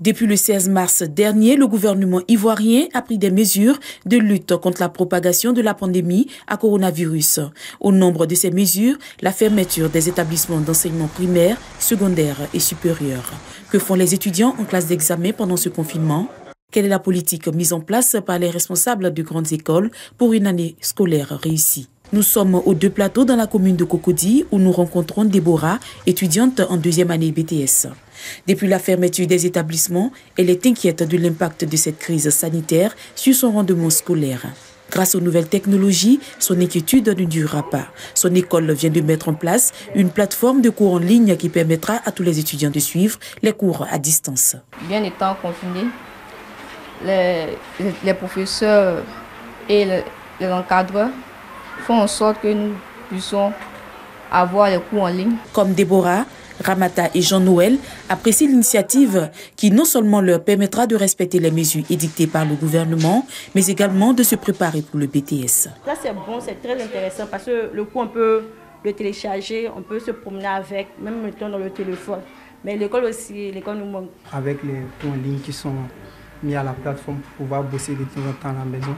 Depuis le 16 mars dernier, le gouvernement ivoirien a pris des mesures de lutte contre la propagation de la pandémie à coronavirus. Au nombre de ces mesures, la fermeture des établissements d'enseignement primaire, secondaire et supérieur. Que font les étudiants en classe d'examen pendant ce confinement? Quelle est la politique mise en place par les responsables de grandes écoles pour une année scolaire réussie? Nous sommes aux deux plateaux dans la commune de Cocody où nous rencontrons Déborah, étudiante en deuxième année BTS. Depuis la fermeture des établissements, elle est inquiète de l'impact de cette crise sanitaire sur son rendement scolaire. Grâce aux nouvelles technologies, son inquiétude ne durera pas. Son école vient de mettre en place une plateforme de cours en ligne qui permettra à tous les étudiants de suivre les cours à distance. Bien étant confinés, les professeurs et les encadreurs font en sorte que nous puissions avoir les cours en ligne. Comme Déborah, Ramata et Jean-Noël apprécient l'initiative qui non seulement leur permettra de respecter les mesures édictées par le gouvernement, mais également de se préparer pour le BTS. Ça c'est bon, c'est très intéressant parce que le cours on peut le télécharger, on peut se promener avec, même mettons dans le téléphone. Mais l'école aussi, l'école nous manque. Avec les cours en ligne qui sont mis à la plateforme pour pouvoir bosser de temps en temps à la maison,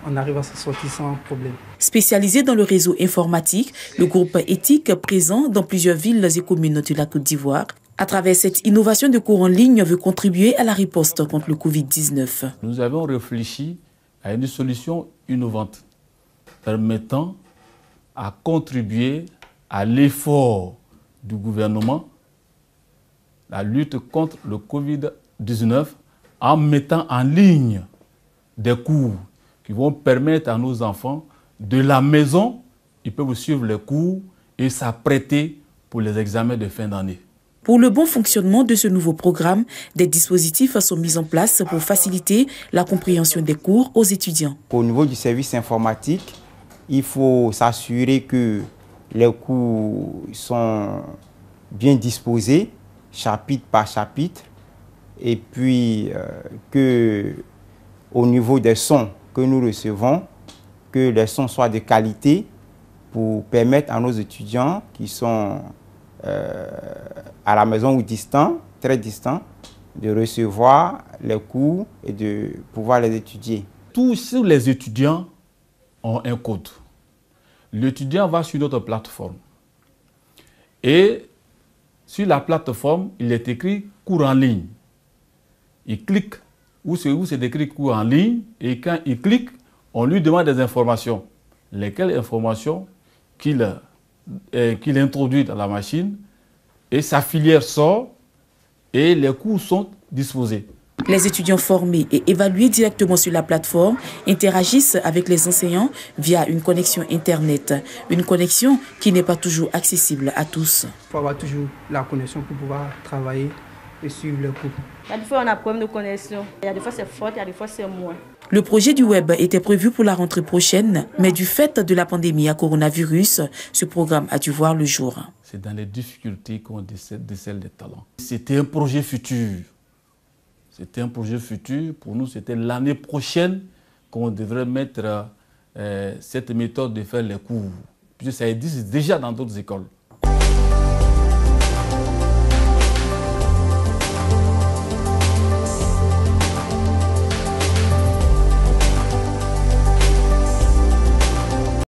on arrive à s'en sortir sans problème. Spécialisé dans le réseau informatique, le groupe éthique présent dans plusieurs villes et communes de la Côte d'Ivoire, à travers cette innovation de cours en ligne, veut contribuer à la riposte contre le Covid-19. Nous avons réfléchi à une solution innovante permettant à contribuer à l'effort du gouvernement, la lutte contre le Covid-19, en mettant en ligne des cours qui vont permettre à nos enfants, de la maison, ils peuvent suivre les cours et s'apprêter pour les examens de fin d'année. Pour le bon fonctionnement de ce nouveau programme, des dispositifs sont mis en place pour faciliter la compréhension des cours aux étudiants. Au niveau du service informatique, il faut s'assurer que les cours sont bien disposés, chapitre par chapitre, et puis que au niveau des sons que nous recevons, que les sons soient de qualité pour permettre à nos étudiants qui sont à la maison ou distants, très distants, de recevoir les cours et de pouvoir les étudier. Tous les étudiants ont un code. L'étudiant va sur notre plateforme et sur la plateforme, il est écrit cours en ligne. Il clique où c'est écrit cours en ligne et quand il clique, on lui demande des informations. Lesquelles informations qu'il introduit dans la machine et sa filière sort et les cours sont disposés. Les étudiants formés et évalués directement sur la plateforme interagissent avec les enseignants via une connexion Internet. Une connexion qui n'est pas toujours accessible à tous. Il faut avoir toujours la connexion pour pouvoir travailler et suivre le cours. Il y a des fois on a un problème de connexion. Il y a des fois c'est fort, il y a des fois c'est moins. Le projet du web était prévu pour la rentrée prochaine, mais du fait de la pandémie à coronavirus, ce programme a dû voir le jour. C'est dans les difficultés qu'on décèle des talents. C'était un projet futur. C'était un projet futur. Pour nous, c'était l'année prochaine qu'on devrait mettre cette méthode de faire les cours. Puisque ça existe déjà dans d'autres écoles.